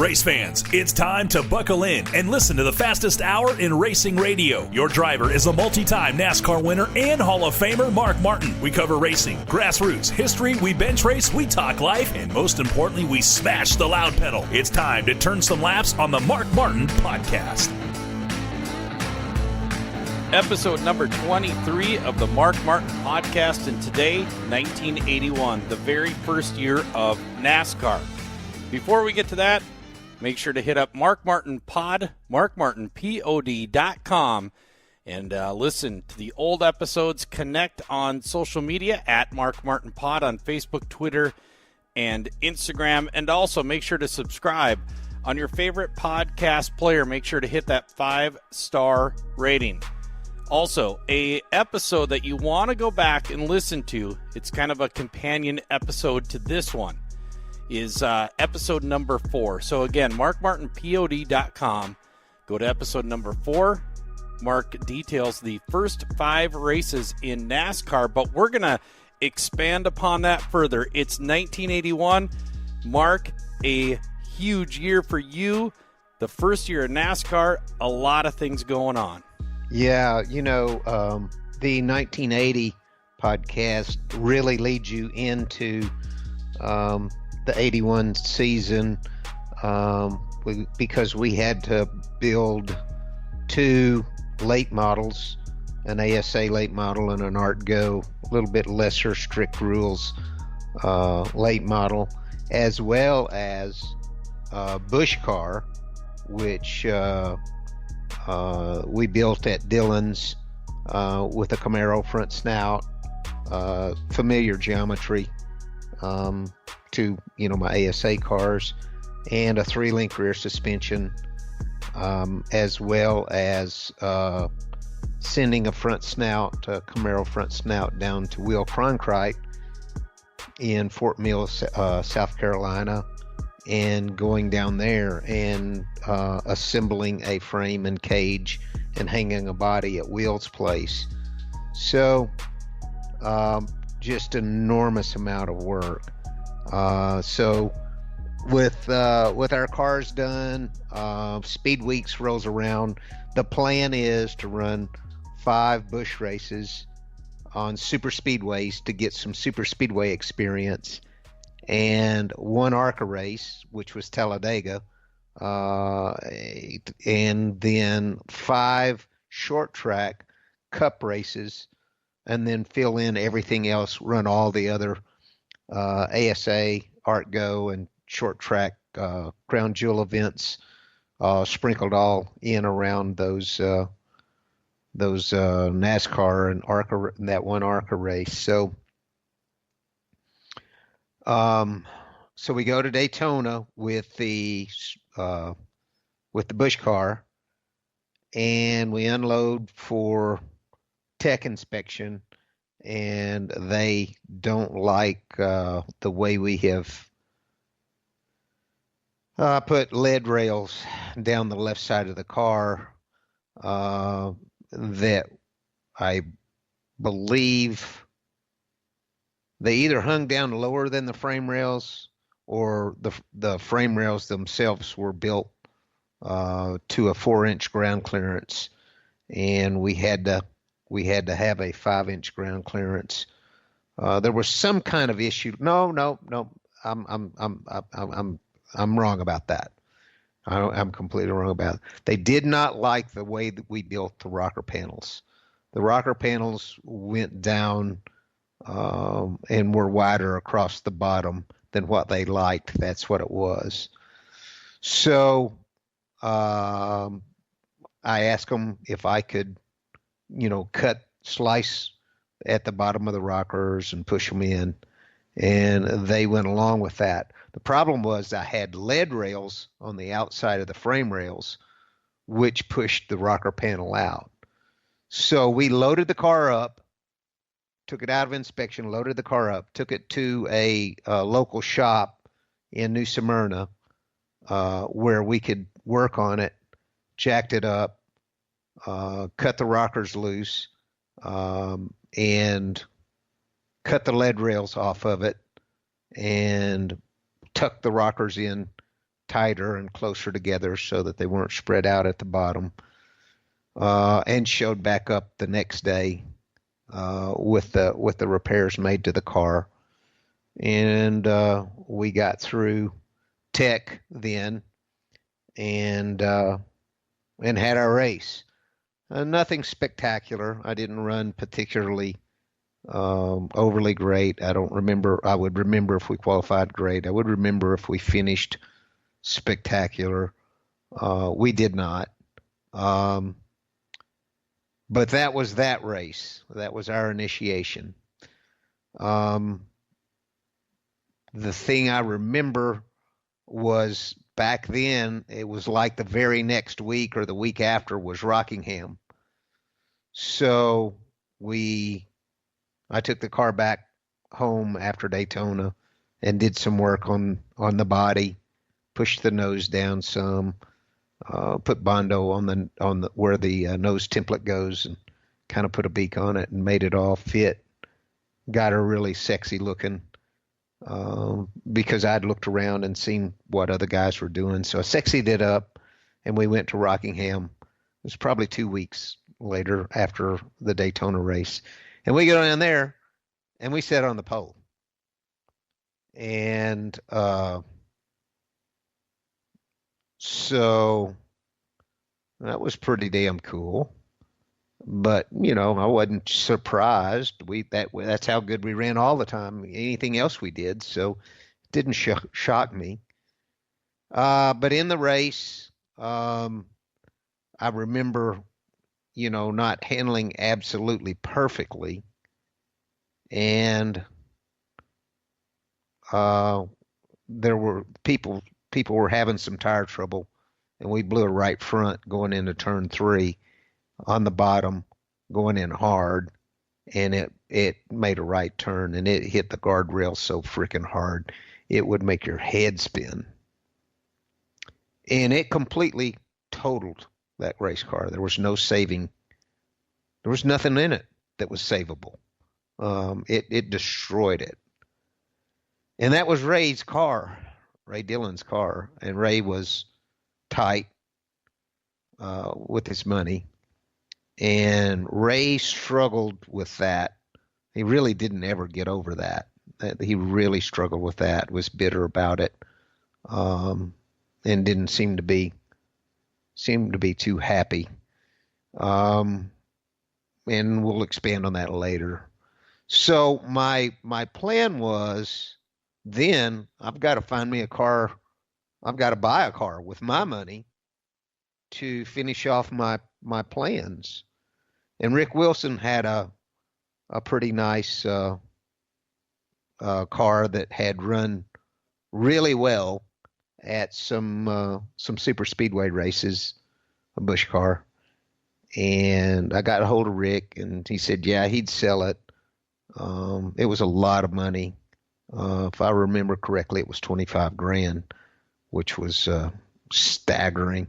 Race fans, it's time to buckle in and listen to the fastest hour in racing radio. Your driver is a multi-time NASCAR winner and Hall of Famer Mark Martin. We cover racing, grassroots, history, we bench race, we talk life, and most importantly, we smash the loud pedal. It's time to turn some laps on the Mark Martin Podcast. Episode number 23 of the Mark Martin Podcast, and today, 1981, the very first year of NASCAR. Before we get to that, make sure to hit up Mark Martin Pod, markmartinpod.com, and listen to the old episodes. Connect on social media at Mark Martin Pod on Facebook, Twitter, and Instagram. And also make sure to subscribe on your favorite podcast player. Make sure to hit that 5-star rating. Also, a episode that you want to go back and listen to, it's kind of a companion episode to this one, is episode number 4. So again, markmartinpod.com. Go to episode number 4. Mark details the first 5 races in NASCAR, but we're going to expand upon that further. It's 1981. Mark, a huge year for you. The first year of NASCAR, a lot of things going on. Yeah, the 1980 podcast really leads you into the 81 season because we had to build 2 late models, an ASA late model and an Art Go, a little bit lesser strict rules late model, as well as Busch car, which we built at Dillon's with a Camaro front snout, familiar geometry to my ASA cars, and a 3-link rear suspension, as well as sending a Camaro front snout down to Will Cronkite in Fort Mill, South Carolina, and going down there and assembling a frame and cage and hanging a body at Will's place. So just enormous amount of work. So with our cars done, Speed Weeks rolls around. The plan is to run 5 Busch races on super speedways to get some super speedway experience, and 1 ARCA race, which was Talladega, and then 5 short track cup races, and then fill in everything else, run all the other ASA, Art Go, and short track crown jewel events, sprinkled all in around those NASCAR and ARCA, that 1 ARCA race. So we go to Daytona with the Busch car, and we unload for tech inspection, and they don't like the way we have put lead rails down the left side of the car that I believe they either hung down lower than the frame rails, or the frame rails themselves were built to a 4-inch ground clearance, and we had to have a 5-inch ground clearance. There was some kind of issue. No. I'm wrong about that. I'm completely wrong about it. They did not like the way that we built the rocker panels. The rocker panels went down and were wider across the bottom than what they liked. That's what it was. So I asked them if I could, slice at the bottom of the rockers and push them in, and they went along with that. The problem was I had lead rails on the outside of the frame rails, which pushed the rocker panel out. So we loaded the car up, took it out of inspection, loaded the car up, took it to a local shop in New Smyrna where we could work on it, jacked it up, cut the rockers loose, and cut the lead rails off of it, and tucked the rockers in tighter and closer together so that they weren't spread out at the bottom, and showed back up the next day with the repairs made to the car. And we got through tech then, and had our race. Nothing spectacular. I didn't run particularly overly great. I don't remember. I would remember if we qualified great. I would remember if we finished spectacular. We did not. But that was that race. That was our initiation. The thing I remember was back then, it was like the very next week or the week after was Rockingham. So I took the car back home after Daytona and did some work on the body, pushed the nose down some, put Bondo on the where the nose template goes, and kind of put a beak on it and made it all fit. Got her really sexy looking, because I'd looked around and seen what other guys were doing. So I sexied it up, and we went to Rockingham. It was probably 2 weeks later after the Daytona race. And we go down there, and we sat on the pole. And so that was pretty damn cool. But, I wasn't surprised. That's how good we ran all the time. Anything else we did, so it didn't shock me. But in the race, I remember, not handling absolutely perfectly. And there were people were having some tire trouble, and we blew a right front going into turn 3 on the bottom, going in hard, and it made a right turn, and it hit the guardrail so freaking hard it would make your head spin. And it completely totaled that race car. There was no saving. There was nothing in it that was savable. It destroyed it. And that was Ray's car, Ray Dillon's car, and Ray was tight with his money. And Ray struggled with that. He really didn't ever get over that. He really struggled with that, was bitter about it, and didn't seem to be too happy. And we'll expand on that later. So my plan was, then I've got to find me a car. I've got to buy a car with my money to finish off my plans. And Rick Wilson had a pretty nice car that had run really well at some super speedway races, a Busch car. And I got a hold of Rick, and he said, yeah, he'd sell it. It was a lot of money. If I remember correctly, it was $25,000, which was staggering.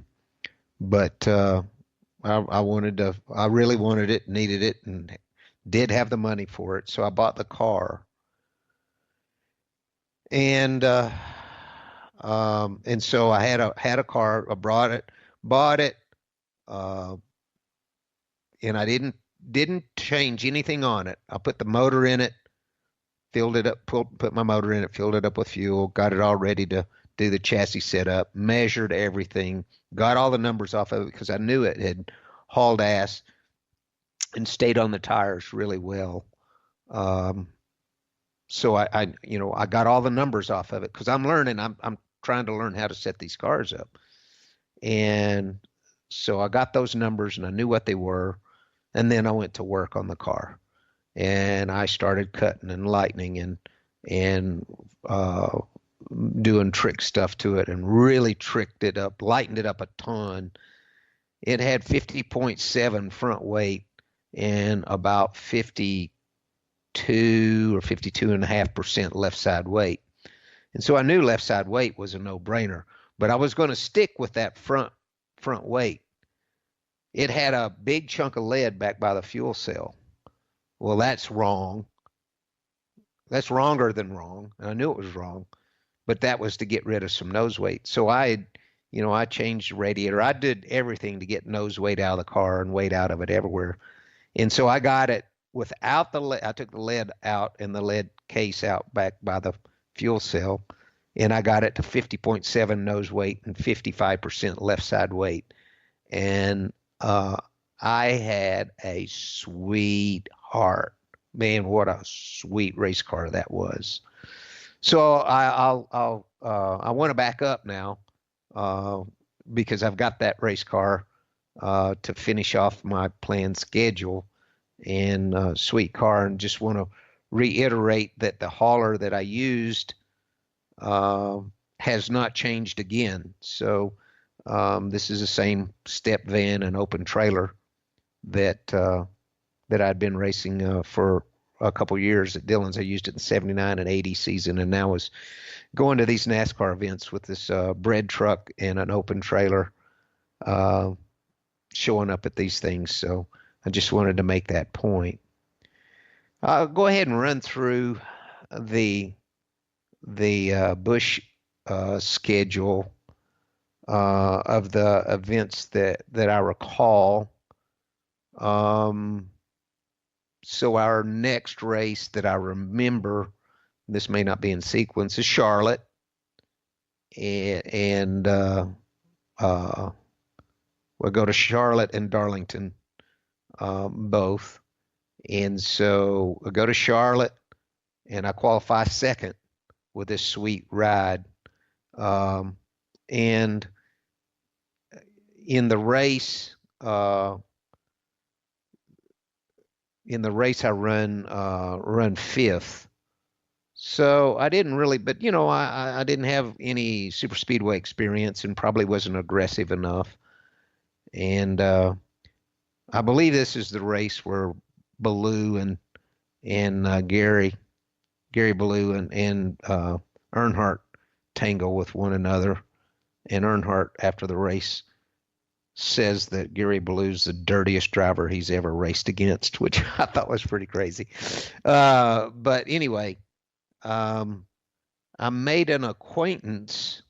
But I really wanted it, needed it, and did have the money for it. So I bought the car. And so I had a car. I bought it, and I didn't change anything on it. I put the motor in it, filled it up, put my motor in it, filled it up with fuel, got it all ready to do the chassis setup, measured everything, got all the numbers off of it because I knew it had hauled ass and stayed on the tires really well. So I got all the numbers off of it because I'm learning. I'm trying to learn how to set these cars up. And so I got those numbers and I knew what they were. And then I went to work on the car, and I started cutting and lightening and doing trick stuff to it, and really tricked it up, lightened it up a ton. It had 50.7 front weight and about 52 or 52.5% left side weight. And so I knew left side weight was a no-brainer, but I was going to stick with that front weight. It had a big chunk of lead back by the fuel cell. Well, that's wrong. That's wronger than wrong. And I knew it was wrong but that was to get rid of some nose weight. So I changed the radiator. I did everything to get nose weight out of the car and weight out of it everywhere. And so I got it without the lead. I took the lead out and the lead case out back by the fuel cell, and I got it to 50.7 nose weight and 55% left side weight. And I had a sweetheart. Man, what a sweet race car that was. So I want to back up now because I've got that race car to finish off my planned schedule and sweet car, and just want to reiterate that the hauler that I used has not changed again. So this is the same step van and open trailer that I'd been racing for a couple years at Dillon's. I used it in the 79 and 80 season, and now was going to these NASCAR events with this bread truck and an open trailer showing up at these things. So I just wanted to make that point. I'll go ahead and run through the Busch schedule of the events that I recall. So our next race that I remember, this may not be in sequence, is Charlotte, and we'll go to Charlotte and Darlington, both. And so I go to Charlotte, and I qualify second with this sweet ride. And in the race, I run fifth. So I didn't really, but I didn't have any super speedway experience and probably wasn't aggressive enough. And I believe this is the race where Ballou and Gary Ballou and Earnhardt tangle with one another. And Earnhardt, after the race, says that Gary Ballou's the dirtiest driver he's ever raced against, which I thought was pretty crazy. But anyway, I made an acquaintance,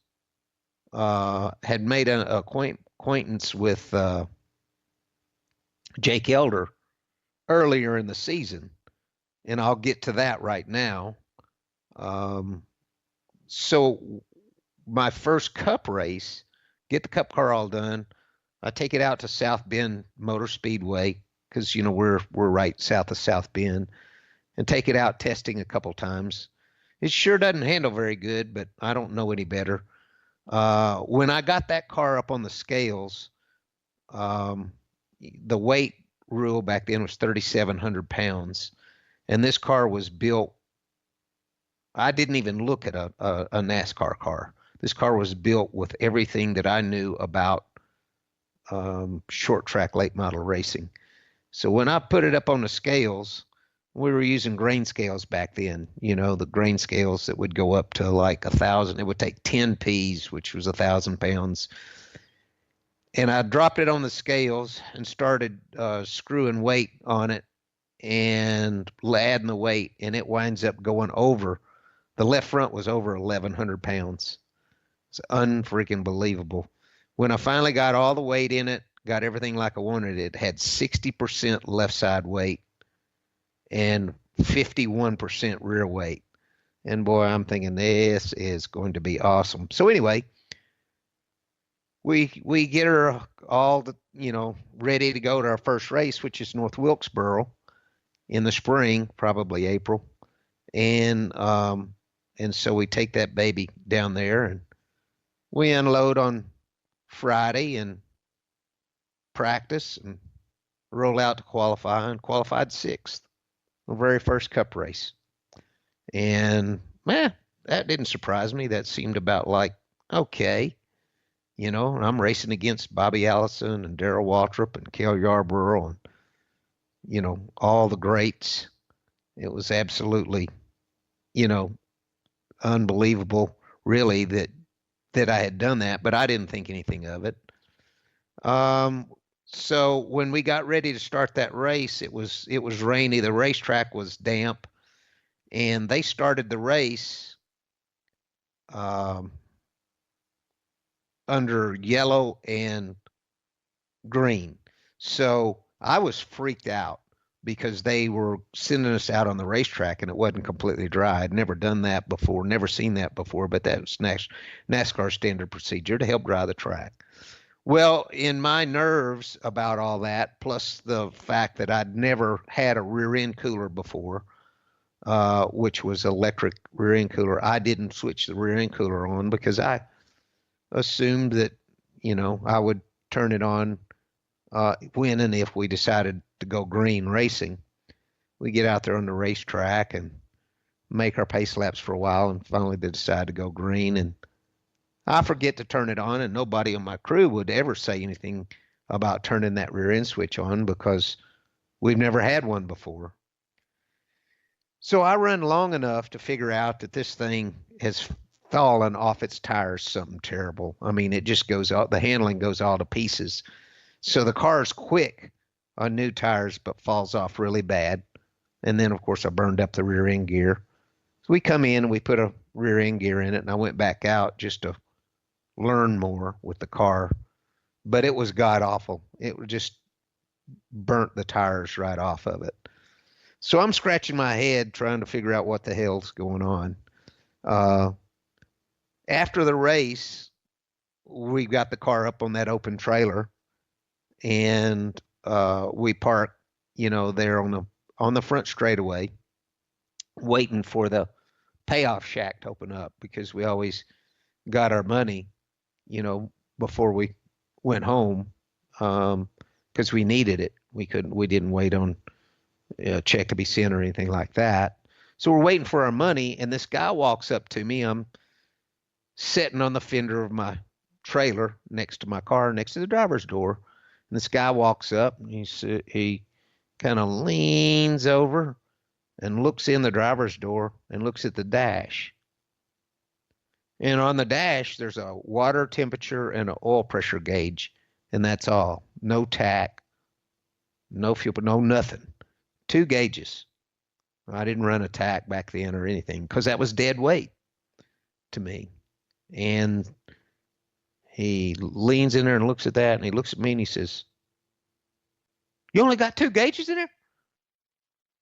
had made an acquaintance with Jake Elder earlier in the season, and I'll get to that right now. So my first Cup race, get the Cup car all done. I take it out to South Bend Motor Speedway because we're right south of South Bend, and take it out testing a couple times. It sure doesn't handle very good, but I don't know any better. When I got that car up on the scales, the weight rule back then was 3,700 pounds, and this car was built. I didn't even look at a NASCAR car. This car was built with everything that I knew about short track late model racing. So when I put it up on the scales, we were using grain scales back then, the grain scales that would go up to like 1,000. It would take 10 Ps, which was 1,000 pounds. And I dropped it on the scales and started screwing weight on it and adding the weight, and it winds up going over. The left front was over 1,100 pounds. It's unfreaking believable. When I finally got all the weight in it, got everything like I wanted, it had 60% left side weight and 51% rear weight. And boy, I'm thinking this is going to be awesome. So anyway, we get her all ready to go to our first race, which is North Wilkesboro in the spring, probably April. And so we take that baby down there and we unload on Friday and practice and roll out to qualify, and qualified sixth, the very first Cup race. And that didn't surprise me. That seemed about like, okay, I'm racing against Bobby Allison and Darrell Waltrip and Cale Yarborough and, all the greats. It was absolutely, unbelievable, really, that I had done that, but I didn't think anything of it. So when we got ready to start that race, it was rainy. The racetrack was damp, and they started the race um, under yellow and green. So I was freaked out because they were sending us out on the racetrack and it wasn't completely dry. I'd never done that before, never seen that before, but that was NASCAR standard procedure to help dry the track. Well, in my nerves about all that, plus the fact that I'd never had a rear end cooler before, which was electric rear end cooler, I didn't switch the rear end cooler on because I assumed that, I would turn it on when and if we decided to go green racing. We get out there on the racetrack and make our pace laps for a while, and finally they decide to go green, and I forget to turn it on, and nobody on my crew would ever say anything about turning that rear end switch on because we've never had one before. So I run long enough to figure out that this thing has fallen off its tires, something terrible. I mean, it just goes out, the handling goes all to pieces. So the car's quick on new tires, but falls off really bad. And then, of course, I burned up the rear end gear. So we come in and we put a rear end gear in it, and I went back out just to learn more with the car. But it was god awful. It just burnt the tires right off of it. So I'm scratching my head trying to figure out what the hell's going on. After the race, we got the car up on that open trailer, and we parked, there on the front straightaway, waiting for the payoff shack to open up because we always got our money, before we went home, because we needed it. We didn't wait on a check to be sent or anything like that. So we're waiting for our money, and this guy walks up to me. I'm sitting on the fender of my trailer next to my car, next to the driver's door. And this guy walks up, and he kind of leans over and looks in the driver's door and looks at the dash. And on the dash, there's a water temperature and an oil pressure gauge, and that's all. No tack, no fuel, no nothing. 2 gauges. I didn't run a tack back then or anything because that was dead weight to me. And he leans in there and looks at that, and he looks at me and he says, "You only got 2 gauges in there?"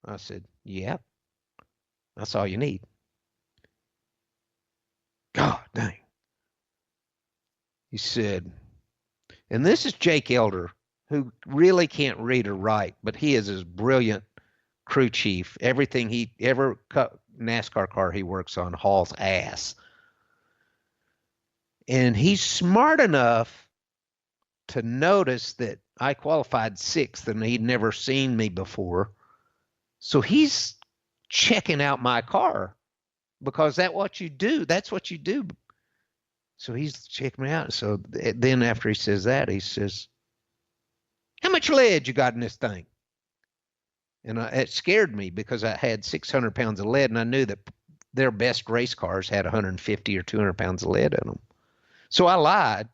I said, "Yeah, that's all you need." God dang. He said, and this is Jake Elder, who really can't read or write, but he is his brilliant crew chief. Everything NASCAR car he works on hauls ass. And he's smart enough to notice that I qualified 6th and he'd never seen me before. So he's checking out my car because that's what you do. So he's checking me out. So then after he says that, he says, "How much lead you got in this thing?" And it scared me because I had 600 pounds of lead, and I knew that their best race cars had 150 or 200 pounds of lead in them. So I lied,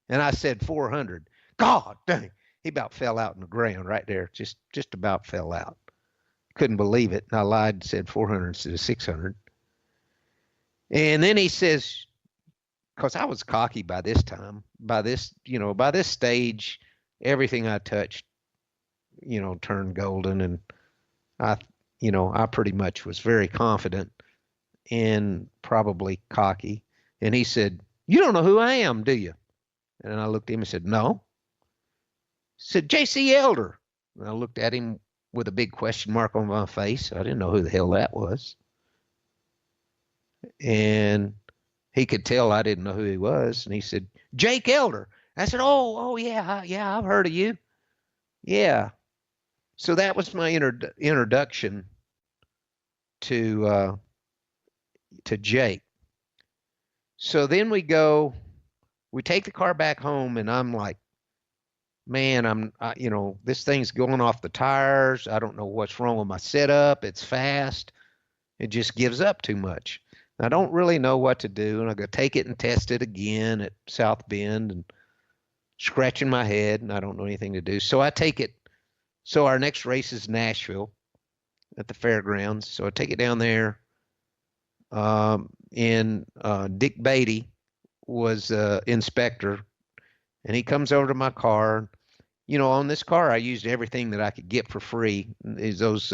and I said 400. God dang, he about fell out in the ground right there, just about fell out. Couldn't believe it. And I lied and said 400 instead of 600. And then he says, because I was cocky by this time, by this stage, everything I touched, turned golden, and I pretty much was very confident and probably cocky. And he said, "You don't know who I am, do you?" And I looked at him and said, "No." He said, "J.C. Elder." And I looked at him with a big question mark on my face. I didn't know who the hell that was. And he could tell I didn't know who he was. And he said, "Jake Elder." I said, oh yeah, I've heard of you. Yeah. So that was my introduction to Jake. So then we take the car back home, and I'm like, man, this thing's going off the tires. I don't know what's wrong with my setup. It's fast. It just gives up too much. I don't really know what to do, and I go take it and test it again at South Bend, and scratching my head, and I don't know anything to do. So I take it. So our next race is Nashville at the Fairgrounds. So I take it down there. and Dick Beatty was inspector, and he comes over to my car. You know, on this car, I used everything that I could get for free. Is those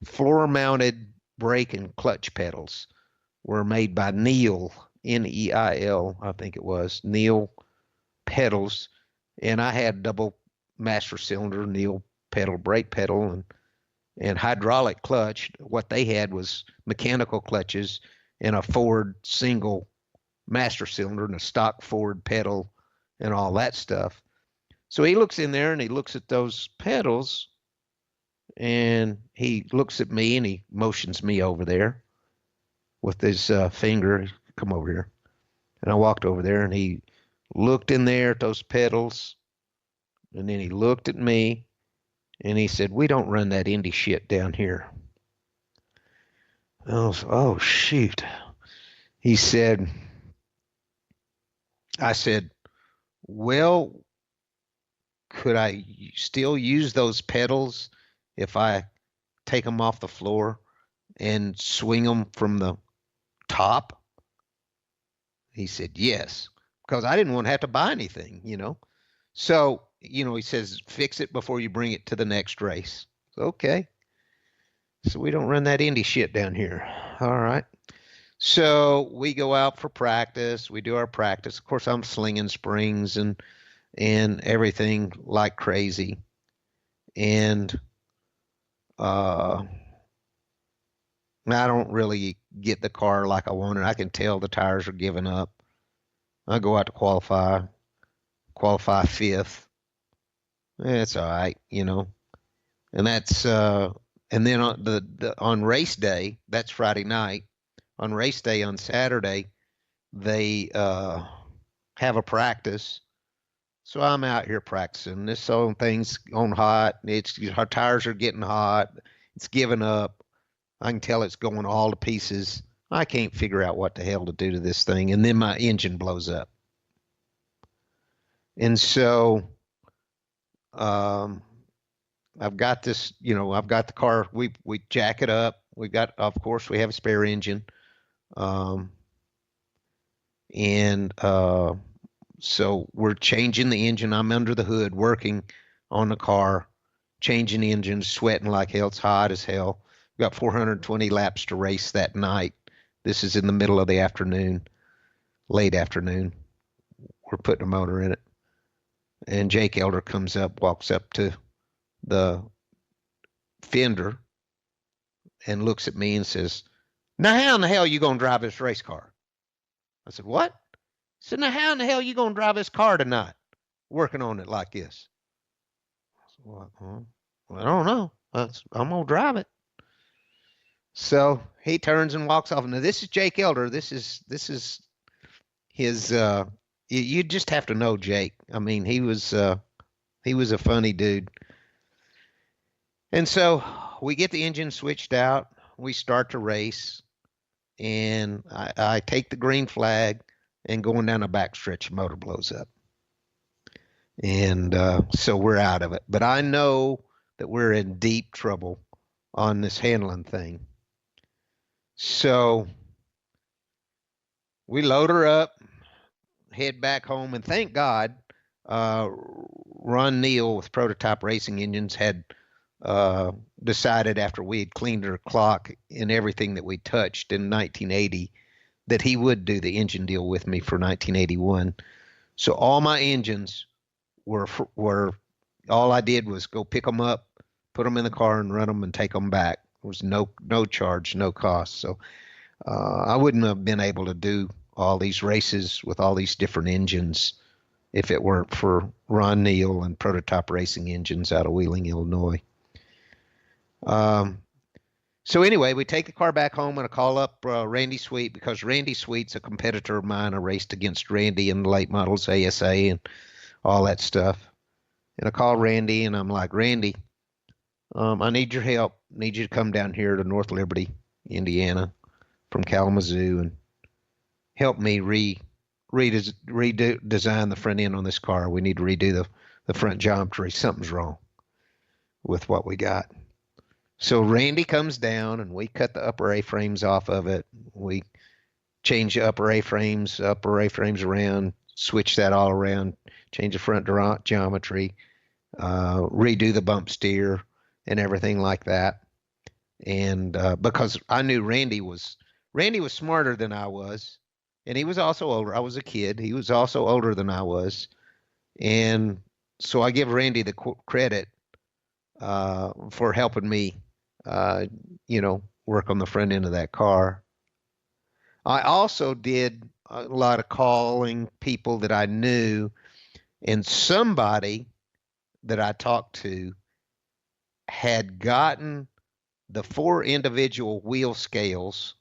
floor-mounted brake and clutch pedals were made by Neil, Neil, I think it was Neil pedals, and I had double master cylinder Neil pedal brake pedal and hydraulic clutch. What they had was mechanical clutches and a Ford single master cylinder and a stock Ford pedal and all that stuff. So he looks in there and he looks at those pedals and he looks at me and he motions me over there with his finger. Come over here. And I walked over there and he looked in there at those pedals and then he looked at me and he said, "We don't run that Indy shit down here." Oh, shoot. He said, I said, "Well, could I still use those pedals if I take them off the floor and swing them from the top?" He said, "Yes," because I didn't want to have to buy anything, you know. So, you know, he says, "Fix it before you bring it to the next race." Okay. So we don't run that Indy shit down here. All right. So we go out for practice. We do our practice. Of course, I'm slinging springs and everything like crazy. And I don't really get the car like I wanted. I can tell the tires are giving up. I go out to qualify fifth. It's all right, you know. And that's and then on race day, that's Friday night. On race day on Saturday, they have a practice. So I'm out here practicing. This whole thing's on hot. Our tires are getting hot. It's giving up. I can tell it's going all to pieces. I can't figure out what the hell to do to this thing. And then my engine blows up. And so I've got this, you know, I've got the car. We jack it up. We got, of course, we have a spare engine. So we're changing the engine. I'm under the hood working on the car, changing the engine, sweating like hell. It's hot as hell. We've got 420 laps to race that night. This is in the middle of the afternoon, late afternoon. We're putting a motor in it. And Jake Elder comes up, walks up to the fender and looks at me and says, "Now, how in the hell are you going to drive this race car?" I said, "What?" He said, "Now, how in the hell are you going to drive this car tonight, working on it like this?" I said, "Well, I don't know. I'm going to drive it." So he turns and walks off. Now, this is Jake Elder. This is his, you just have to know Jake. I mean, he was a funny dude. And so we get the engine switched out. We start to race. And I take the green flag, and going down the backstretch, the motor blows up. And so we're out of it. But I know that we're in deep trouble on this handling thing. So we load her up, head back home, and thank God Ron Neal with Prototype Racing Engines had decided after we had cleaned her clock and everything that we touched in 1980 that he would do the engine deal with me for 1981. So all my engines were all I did was go pick them up, put them in the car, and run them and take them back. There was no charge, no cost. So I wouldn't have been able to do all these races with all these different engines if it weren't for Ron Neal and Prototype Racing Engines out of Wheeling, Illinois. So anyway, we take the car back home and I call up Randy Sweet because Randy Sweet's a competitor of mine. I raced against Randy in the late models ASA and all that stuff. And I call Randy and I'm like, "Randy, I need your help. I need you to come down here to North Liberty, Indiana from Kalamazoo and help me redesign the front end on this car. We need to redo the front geometry. Something's wrong with what we got." So Randy comes down and we cut the upper A-frames off of it. We change the upper A-frames around, switch that all around, change the front geometry, redo the bump steer and everything like that. And because I knew Randy was smarter than I was, and he was also older. I was a kid. He was also older than I was. And so I give Randy the credit for helping me, work on the front end of that car. I also did a lot of calling people that I knew, and somebody that I talked to had gotten the 4 individual wheel scales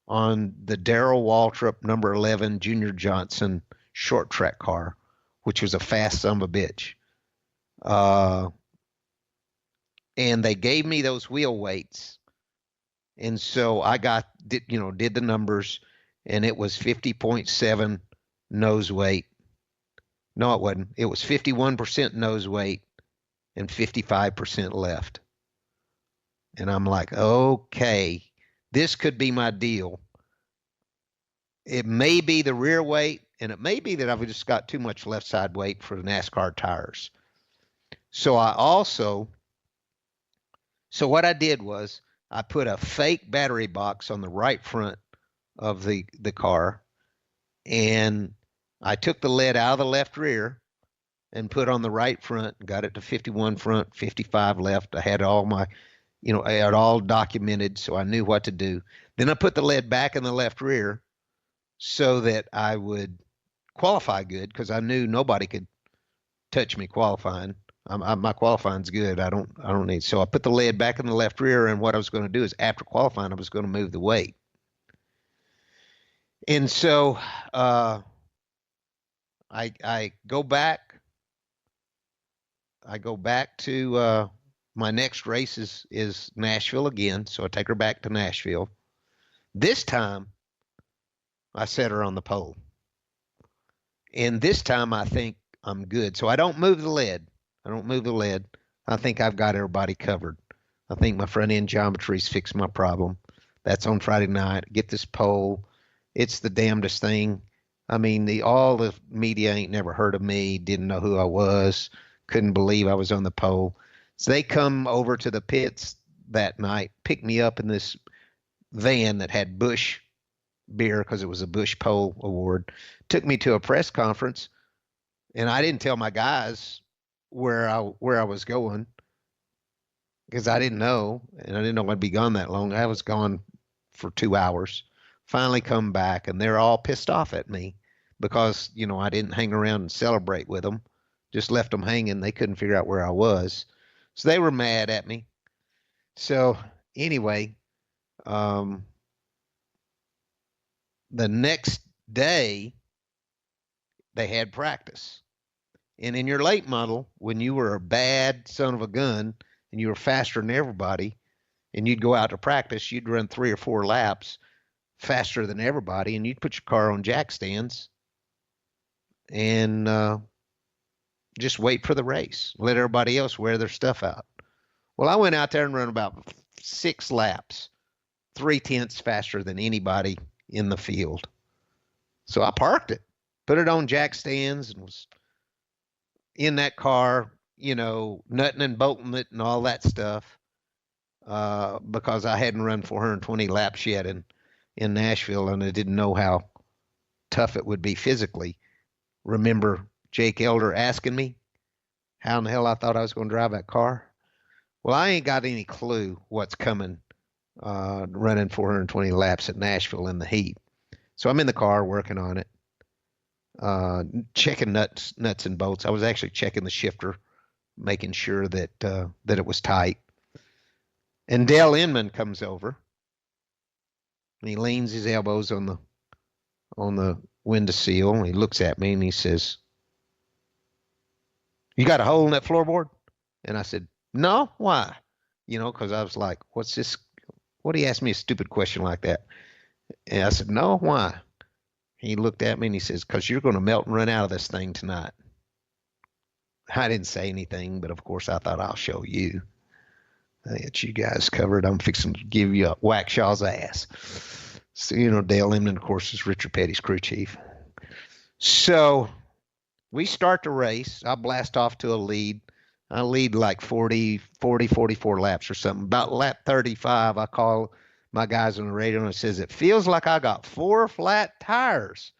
on the Darrell Waltrip number 11 Junior Johnson short track car, which was a fast son of a bitch. And they gave me those wheel weights. And so I did the numbers, and it was 50.7 nose weight. No, it wasn't. It was 51% nose weight and 55% left. And I'm like, okay, this could be my deal. It may be the rear weight, and it may be that I've just got too much left side weight for the NASCAR tires. So what I did was I put a fake battery box on the right front of the car, and I took the lead out of the left rear and put on the right front, got it to 51 front, 55 left. I had all my, I had all documented, so I knew what to do. Then I put the lead back in the left rear so that I would qualify good, because I knew nobody could touch me qualifying. My qualifying's good. I don't need. So I put the lead back in the left rear, and what I was going to do is after qualifying, I was going to move the weight. And so I go back. I go back to my next race is Nashville again. So I take her back to Nashville. This time I set her on the pole. And this time I think I'm good. So I don't move the lead. I think I've got everybody covered. I think my front end geometry's fixed my problem. That's on Friday night. Get this pole. It's the damnedest thing. I mean, all the media ain't never heard of me, didn't know who I was, couldn't believe I was on the pole. So they come over to the pits that night, picked me up in this van that had Busch beer, because it was a Busch Pole Award, took me to a press conference, and I didn't tell my guys where I was going, because I didn't know, and I didn't know I'd be gone that long. I was gone for 2 hours. Finally come back, and they're all pissed off at me because, I didn't hang around and celebrate with them. Just left them hanging. They couldn't figure out where I was. So they were mad at me. So anyway, the next day they had practice. And in your late model, when you were a bad son of a gun and you were faster than everybody, and you'd go out to practice, you'd run 3 or 4 laps faster than everybody, and you'd put your car on jack stands and just wait for the race. Let everybody else wear their stuff out. Well, I went out there and ran about 6 laps, 3/10 faster than anybody in the field. So I parked it, put it on jack stands, and was in that car, nutting and bolting it and all that stuff, because I hadn't run 420 laps yet in Nashville, and I didn't know how tough it would be physically. Remember Jake Elder asking me how in the hell I thought I was going to drive that car? Well, I ain't got any clue what's coming running 420 laps at Nashville in the heat. So I'm in the car working on it, checking nuts and bolts. I was actually checking the shifter, making sure that it was tight. And Dale Inman comes over, and he leans his elbows on the windowsill, and he looks at me and he says, "You got a hole in that floorboard?" And I said, "No, why?" Because I was like, "What's this? What do you ask me a stupid question like that?" And I said, "No, why?" He looked at me and he says, "Because you're going to melt and run out of this thing tonight." I didn't say anything, but of course I thought, I'll show you. I got you guys covered. I'm fixing to give you a Wackshaw's ass. So, Dale Emden, of course, is Richard Petty's crew chief. So we start the race. I blast off to a lead. I lead like 44 laps or something. About lap 35, I call my guys on the radio and it says, it feels like I got 4 flat tires.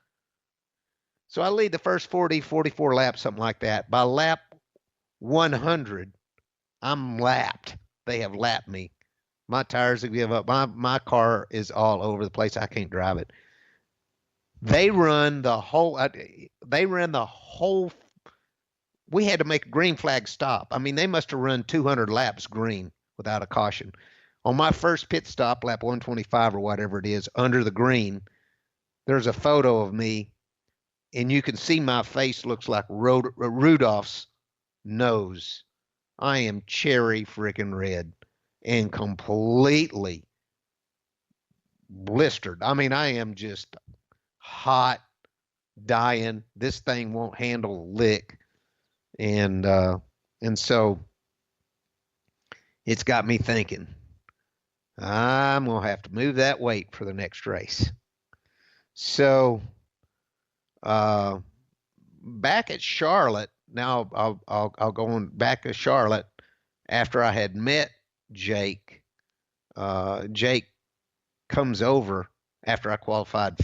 So I lead the first 44 laps, something like that. By lap 100, I'm lapped. They have lapped me. My tires have given up. My car is all over the place. I can't drive it. They run the whole. We had to make a green flag stop. I mean, they must have run 200 laps green without a caution. On my first pit stop, lap 125 or whatever it is, under the green, there's a photo of me, and you can see my face looks like Rudolph's nose. I am cherry freaking red and completely blistered. I mean, I am just hot, dying. This thing won't handle a lick. And so it's got me thinking, I'm going to have to move that weight for the next race. So back at Charlotte, now I'll go on back to Charlotte after I had met Jake. Jake comes over after I qualified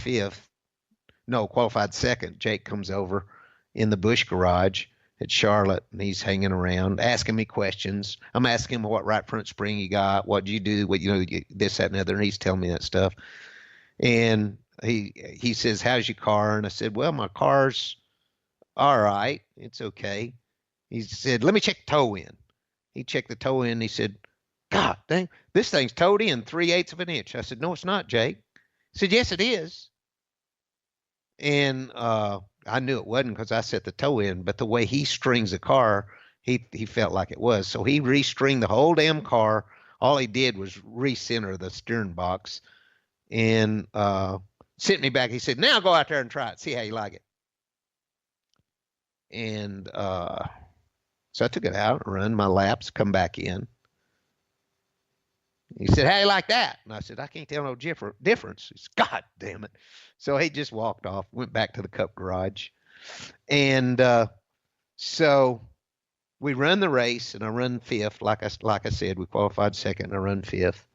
second. Jake comes over in the Busch garage at Charlotte, and he's hanging around, asking me questions. I'm asking him what right front spring you got, what you do, what this, that, and the other, and he's telling me that stuff. And he says, how's your car? And I said, well, my car's all right. It's okay. He said, let me check the toe in. He checked the toe in, and he said, God dang, this thing's towed in 3/8 of an inch. I said, no, it's not, Jake. He said, yes, it is. And I knew it wasn't because I set the toe in, but the way he strings the car, he felt like it was. So he restringed the whole damn car. All he did was recenter the steering box and sent me back. He said, now go out there and try it. See how you like it. And so I took it out, run my laps, come back in. He said, how you like that? And I said, I can't tell no difference. He said, God damn it. So he just walked off, went back to the Cup garage. And so we run the race, and I run 5th. Like I said, we qualified second, and I run 5th,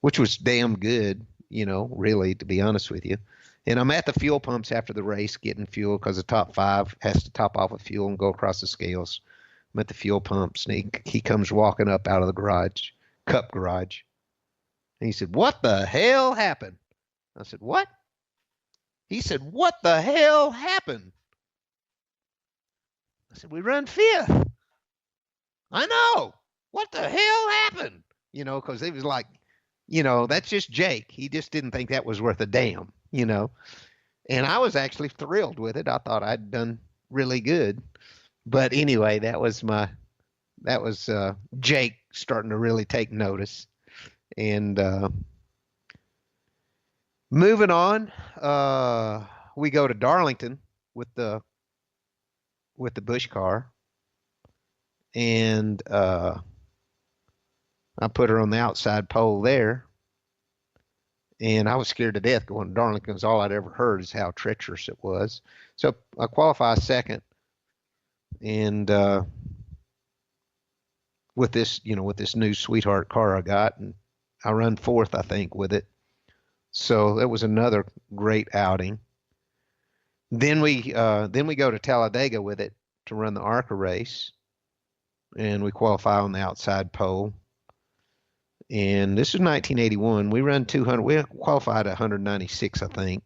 which was damn good, really, to be honest with you. And I'm at the fuel pumps after the race getting fuel because the top 5 has to top off of fuel and go across the scales. I'm at the fuel pumps, and he comes walking up out of the garage, Cup garage. And he said, what the hell happened? I said, what? He said, what the hell happened? I said, we run 5th. I know. What the hell happened? Because he was like, that's just Jake. He just didn't think that was worth a damn, And I was actually thrilled with it. I thought I'd done really good. But anyway, that was Jake starting to really take notice. And moving on, we go to Darlington with the Busch car, and I put her on the outside pole there, and I was scared to death going to Darlington because all I'd ever heard is how treacherous it was. So I qualified second, and with this new sweetheart car I got, and I run 4th, I think, with it. So that was another great outing. Then we go to Talladega with it to run the ARCA race, and we qualify on the outside pole. And this is 1981. We run 200. We qualified at 196, I think.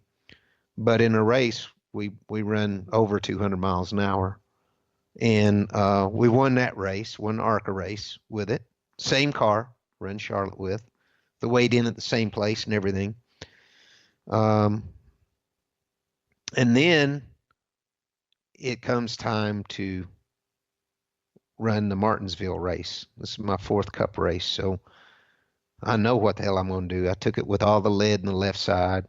But in a race, we run over 200 miles an hour, and we won that race, won the ARCA race with it. Same car, run Charlotte with. The weighed in at the same place and everything. And then it comes time to run the Martinsville race. This is my 4th Cup race, so I know what the hell I'm going to do. I took it with all the lead in the left side,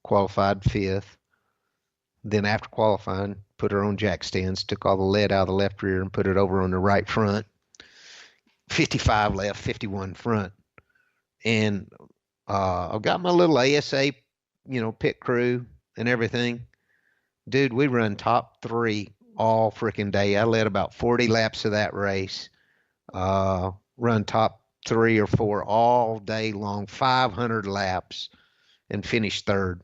qualified 5th. Then after qualifying, put her on jack stands, took all the lead out of the left rear and put it over on the right front. 55 left, 51 front. And I've got my little ASA, pit crew and everything. Dude, we run top 3 all freaking day. I led about 40 laps of that race. Run top 3 or 4 all day long, 500 laps, and finished third.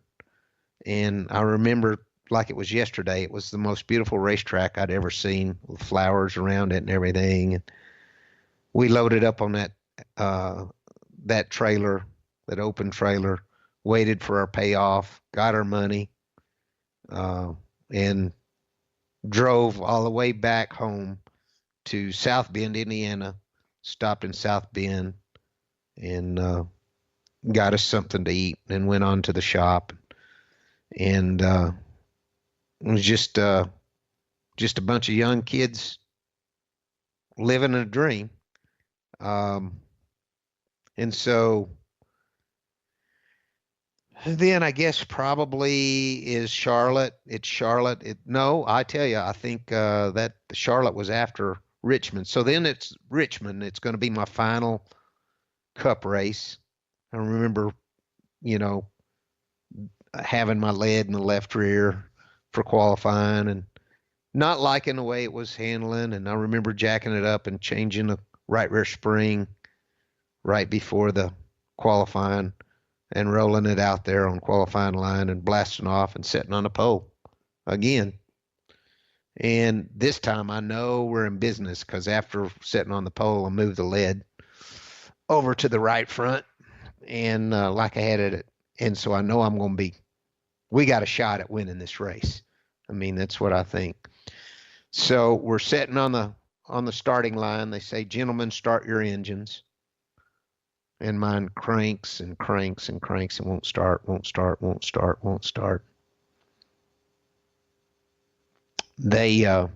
And I remember like it was yesterday. It was the most beautiful racetrack I'd ever seen, with flowers around it and everything. And we loaded up on that trailer, that open trailer, waited for our payoff, got our money, and drove all the way back home to South Bend, Indiana, stopped in South Bend, and got us something to eat, and went on to the shop. And it was just a bunch of young kids living a dream. And so then I guess probably is Charlotte. It's Charlotte. No, I tell you, I think that Charlotte was after Richmond. So then it's Richmond. It's going to be my final Cup race. I remember, having my lead in the left rear for qualifying and not liking the way it was handling. And I remember jacking it up and changing the right rear spring right before the qualifying and rolling it out there on qualifying line and blasting off and sitting on the pole again. And this time I know we're in business, because after sitting on the pole, I moved the lead over to the right front, and like I had it. And so I know we got a shot at winning this race. I mean, that's what I think. So we're sitting on the starting line. They say, "Gentlemen, start your engines." And mine cranks and cranks and cranks and won't start. They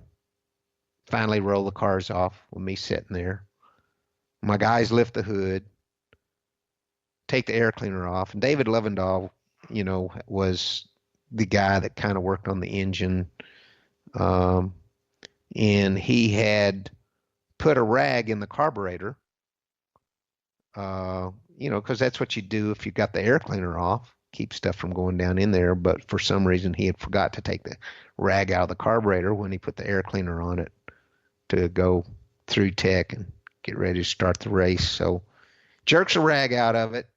finally roll the cars off with me sitting there. My guys lift the hood, take the air cleaner off. And David Lovendahl, was the guy that kind of worked on the engine. And he had put a rag in the carburetor, because that's what you do if you got the air cleaner off, keep stuff from going down in there. But for some reason, he had forgot to take the rag out of the carburetor when he put the air cleaner on it to go through tech and get ready to start the race. So jerks a rag out of it,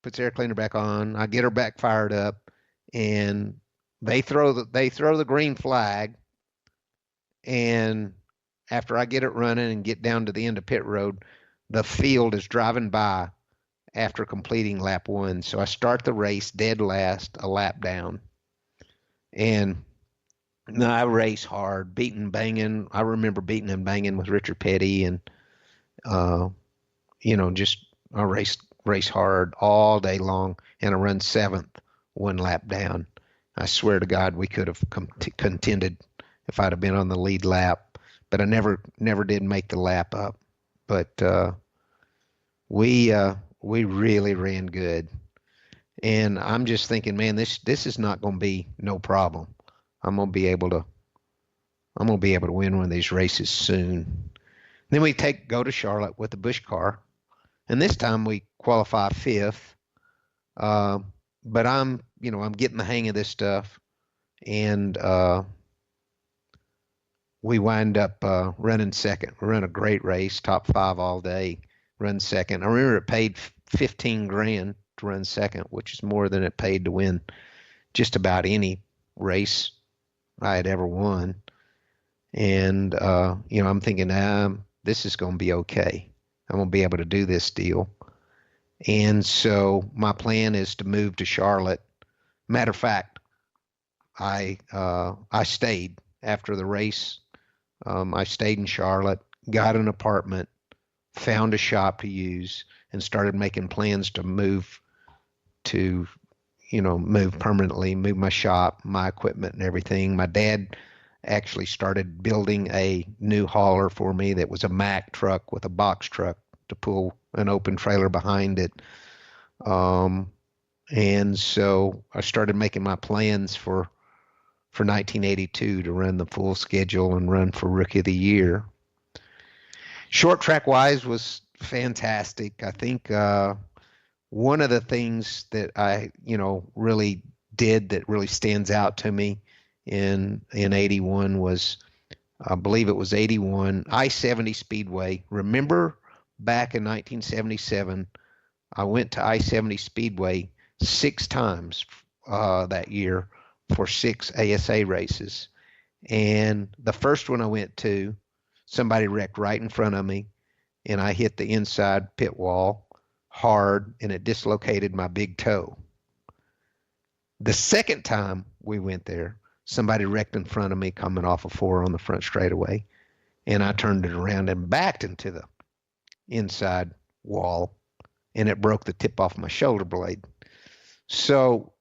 puts the air cleaner back on. I get her back fired up, and they throw the green flag. And after I get it running and get down to the end of pit road, the field is driving by after completing lap 1. So I start the race dead last, a lap down. And I race hard, beating, banging. I remember beating and banging with Richard Petty, and I race hard all day long, and I run 7th, 1 lap down. I swear to God, we could have contended if I'd have been on the lead lap, but I never did make the lap up. But we really ran good, and I'm just thinking, man, this is not going to be no problem. I'm gonna be able to win one of these races soon. Then we go to Charlotte with the Busch car, and this time we qualify 5th. But I'm getting the hang of this stuff, and we wind up running second. We run a great race, top 5 all day, run second. I remember it paid $15,000 to run second, which is more than it paid to win just about any race I had ever won. And I'm thinking, this is going to be okay. I'm going to be able to do this deal. And so my plan is to move to Charlotte. Matter of fact, I stayed after the race. I stayed in Charlotte, got an apartment, found a shop to use, and started making plans to move permanently, move my shop, my equipment and everything. My dad actually started building a new hauler for me that was a Mack truck with a box truck to pull an open trailer behind it. And so I started making my plans for 1982 to run the full schedule and run for Rookie of the Year. Short track wise was fantastic. I think one of the things that I, really did that really stands out to me in 81 was, I believe it was 81, I-70 Speedway. Remember back in 1977, I went to I-70 Speedway 6 times that year for 6 ASA races. And the first one I went to, somebody wrecked right in front of me, and I hit the inside pit wall hard, and it dislocated my big toe. The second time we went there, somebody wrecked in front of me coming off of 4 on the front straightaway, and I turned it around and backed into the inside wall, and it broke the tip off my shoulder blade. So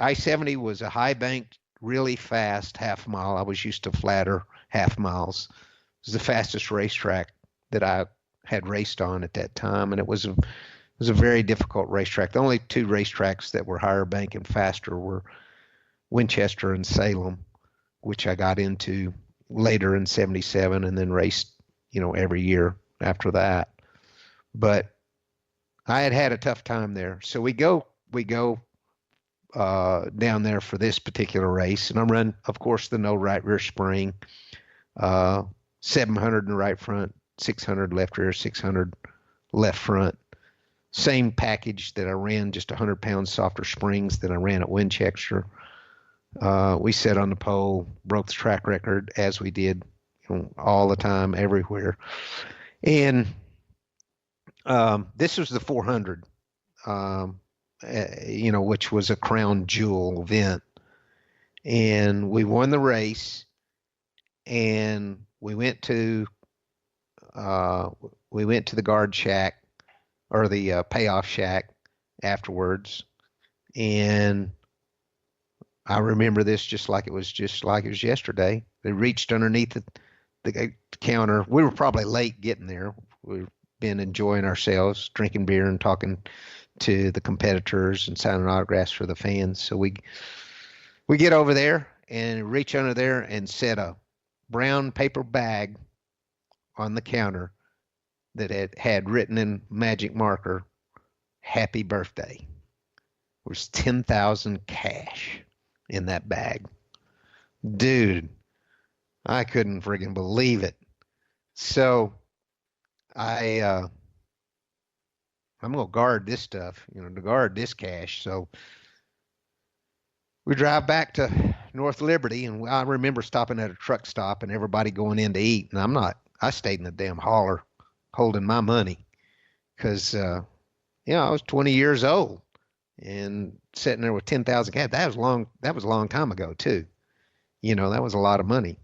I-70 was a high banked, really fast half mile. I was used to flatter half miles. It was the fastest racetrack that I had raced on at that time, and it was a very difficult racetrack. The only 2 racetracks that were higher bank and faster were Winchester and Salem, which I got into later in 77 and then raced, every year after that. But I had a tough time there. So we go down there for this particular race, and I'm running, of course, the no right rear spring, 700 in the right front, 600 left rear, 600 left front. Same package that I ran, just 100 pounds softer springs than I ran at Winchester. We set on the pole, broke the track record as we did all the time, everywhere. And this was the 400, which was a crown jewel event. And we won the race, and we went to the guard shack, or the payoff shack afterwards. And I remember this just like it was yesterday. They reached underneath the counter. We were probably late getting there. We've been enjoying ourselves, drinking beer and talking to the competitors and signing autographs for the fans. So we get over there and reach under there and set a brown paper bag on the counter that had written in magic marker, "Happy Birthday." There was 10,000 cash in that bag. Dude, I couldn't friggin' believe it. So I'm gonna guard this stuff, to guard this cash. So we drive back to North Liberty, and I remember stopping at a truck stop and everybody going in to eat, and I stayed in the damn holler holding my money because I was 20 years old and sitting there with 10,000 cash. That was a long time ago too. That was a lot of money.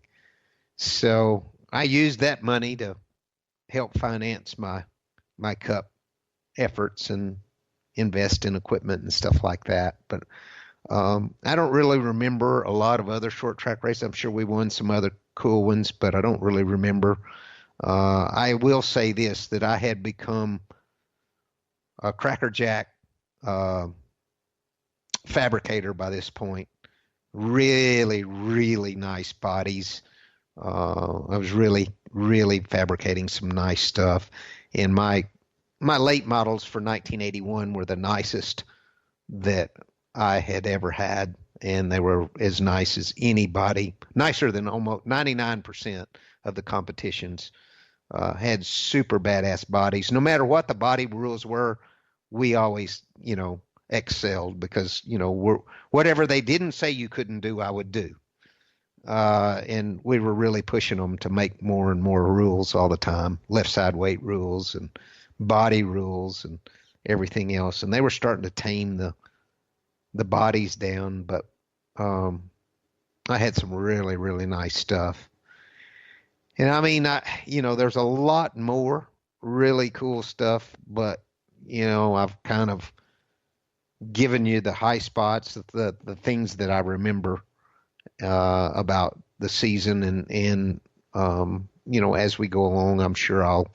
So I used that money to help finance my cup efforts and invest in equipment and stuff like that. But I don't really remember a lot of other short track races. I'm sure we won some other cool ones, but I don't really remember. I will say this, that I had become a crackerjack fabricator by this point. Really, really nice bodies. I was really, really fabricating some nice stuff. And my late models for 1981 were the nicest that I had ever had, and they were as nice as anybody, nicer than almost 99% of the competitions. Had super badass bodies. No matter what the body rules were, we always, excelled because, whatever they didn't say you couldn't do, I would do. And we were really pushing them to make more and more rules all the time, left side weight rules and body rules and everything else. And they were starting to tame the bodies down, but I had some really, really nice stuff. And I mean, there's a lot more really cool stuff, but, I've kind of given you the high spots, the things that I remember about the season. And as we go along, I'm sure I'll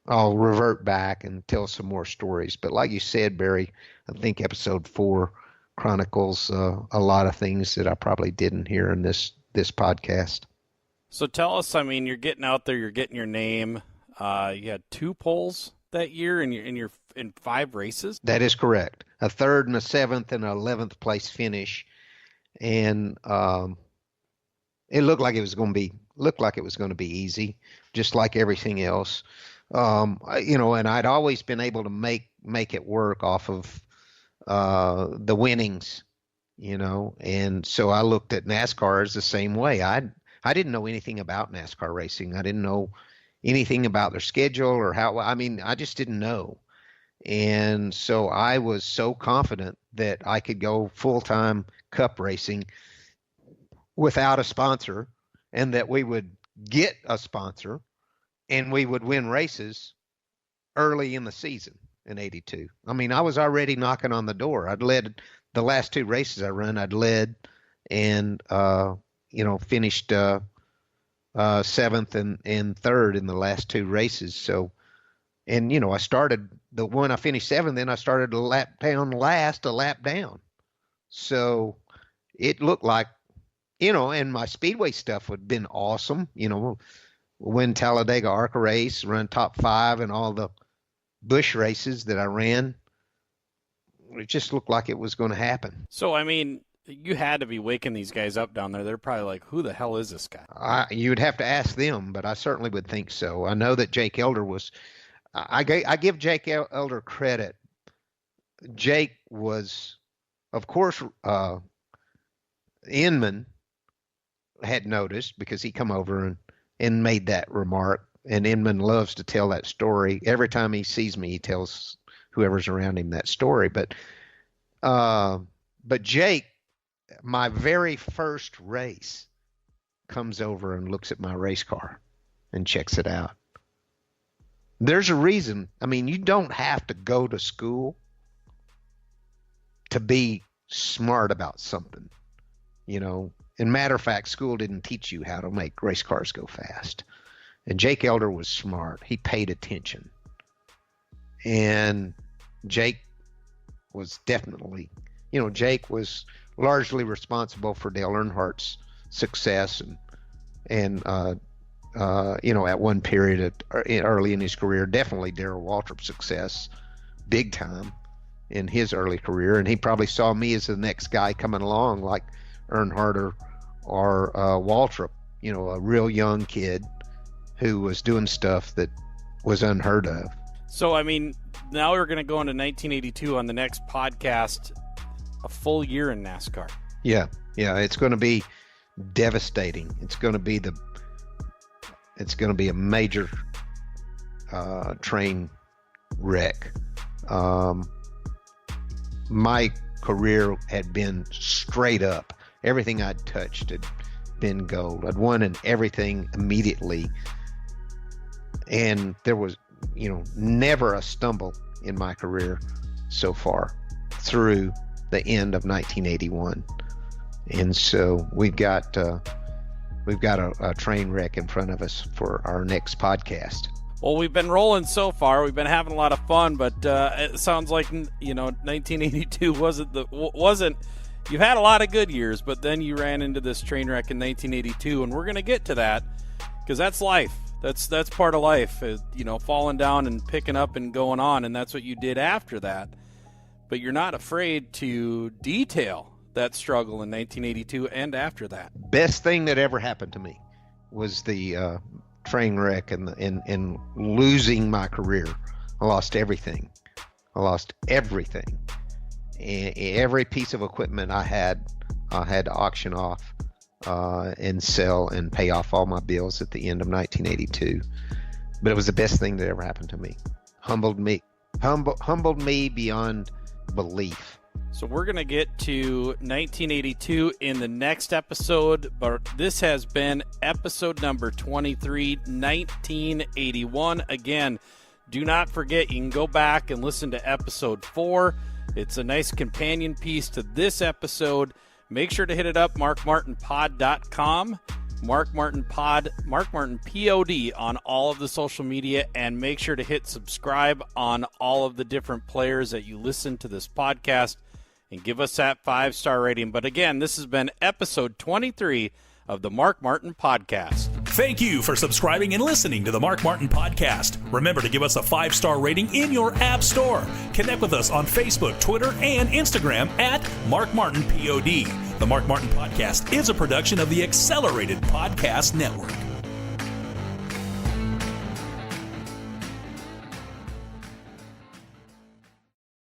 revert back and tell some more stories. But like you said, Barry, I think episode 4 chronicles a lot of things that I probably didn't hear in this podcast. So tell us, I mean, you're getting out there, you're getting your name. You had 2 poles that year in 5 races. That is correct. A 3rd and a 7th and an 11th place finish, and it looked like it was going to be easy, just like everything else. And I'd always been able to make it work off of the winnings, and so I looked at NASCAR as the same way. I didn't know anything about NASCAR racing. I didn't know anything about their schedule or I just didn't know. And so I was so confident that I could go full-time cup racing without a sponsor, and that we would get a sponsor and we would win races early in the season in 82. I mean, I was already knocking on the door. I'd led the last 2 races I run. I'd led and, finished 7th and 3rd in the last 2 races. So, and, I started the one I finished 7th, then I started a lap down. So it looked like, and my speedway stuff would have been awesome. Win Talladega ARCA race, run top 5 and all the Busch races that I ran. It just looked like it was going to happen. So, I mean, you had to be waking these guys up down there. They're probably like, who the hell is this guy? You'd have to ask them, but I certainly would think so. I know that Jake Elder was – I give Jake Elder credit. Jake was, of course, Inman had noticed because he come over and made that remark. And Inman loves to tell that story. Every time he sees me, he tells whoever's around him that story. But Jake, my very first race, comes over and looks at my race car and checks it out. There's a reason. I mean, you don't have to go to school to be smart about something, And matter of fact, school didn't teach you how to make race cars go fast. And Jake Elder was smart. He paid attention. And Jake was definitely, Jake was largely responsible for Dale Earnhardt's success and at one period early in his career, definitely Darrell Waltrip's success, big time in his early career. And he probably saw me as the next guy coming along, like Earnhardt or Waltrip, a real young kid who was doing stuff that was unheard of. So, I mean, now we're going to go into 1982 on the next podcast, a full year in NASCAR. Yeah, it's going to be devastating. It's going to be a major train wreck. My career had been straight up. Everything I'd touched had been gold. I'd won in everything immediately. And there was, never a stumble in my career so far through the end of 1981. And so we've got a train wreck in front of us for our next podcast. Well, we've been rolling so far. We've been having a lot of fun, but it sounds like 1982 wasn't. You've had a lot of good years, but then you ran into this train wreck in 1982, and we're going to get to that because that's life. That's part of life, falling down and picking up and going on, and that's what you did after that. But you're not afraid to detail that struggle in 1982 and after that. Best thing that ever happened to me was the train wreck and losing my career. I lost everything. Every piece of equipment I had to auction off and sell and pay off all my bills at the end of 1982. But it was the best thing that ever happened to me. Humbled me beyond belief. So we're going to get to 1982 in the next episode, but this has been episode number 23, 1981. Again, do not forget, you can go back and listen to episode 4. It's a nice companion piece to this episode. Make sure to hit it up, markmartinpod.com, Mark Martin Pod, Mark Martin POD on all of the social media, and make sure to hit subscribe on all of the different players that you listen to this podcast and give us that 5-star rating. But again, this has been episode 23 of the Mark Martin Podcast. Thank you for subscribing and listening to the Mark Martin Podcast. Remember to give us a 5-star rating in your app store. Connect with us on Facebook, Twitter, and Instagram at Mark Martin POD. The Mark Martin Podcast is a production of the Accelerated Podcast Network.